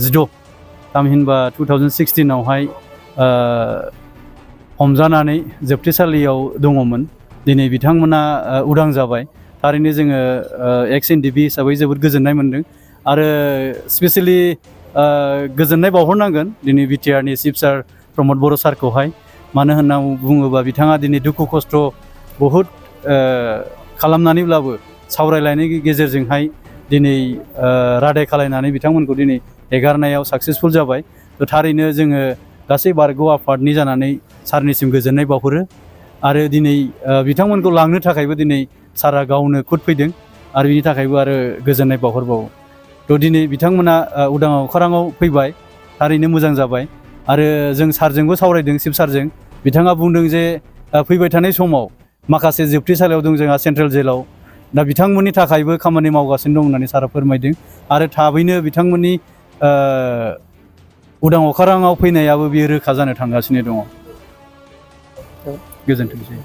जिद' थामहिनबा 2016 आवहाय हमजानानै जोबथेसालियाव दङमोन। दिनै बिथांमोना उदां जाबाय। थारैनो जोङो एक्स एनडिएफबि हिसाबै जोबोद गोजोननाय मोनदों आरो स्पेसियेलि गोजोननाय बावहरनांगोन दिनै बिटिआरनि चिफ सार रमद बर' सारखौहाय। मानो होनना बुङोबा बिथाङा दिनै दुखु खस्थ' बहुद खालामनानैब्लाबो सावरायलायनायनि गेजेरजोंहाय दिनै रादाय खालायनानै बिथांमोनखौ दिनै एगारनायाव साक्सेसफुल जाबाय। थारैनो जोङो गासै बारग' आफादनि जानानै सारनिसिम गोजोननाय बावहरो आरो दिनै बिथांमोनखौ लांनो थाखायबो दिनै सारा गावनो खुद फैदों आरो बिनि थाखायबो आरो गोजोननाय बावहरबावो। दिनै बिथांमोना उदां अख्राङाव फैबाय, थारैनो मोजां जाबाय आरो जों सारजोंबो सावरायदों, चिफ सारजों। बिथाङा बुंदों जे फैबाय थानाय समाव माखासे जोबथेसालियाव दं जोंहा सेन्ट्रेल जेलाव, दा बिथांमोननि थाखायबो खामानि मावगासिनो दं होननानै सारा फोरमायदों आरो थाबैनो बिथांमोननि उदां अख्राङाव फैनायाबो बियो रोखा जानो थांगासिनो दङ। गोजोन्थोंसै।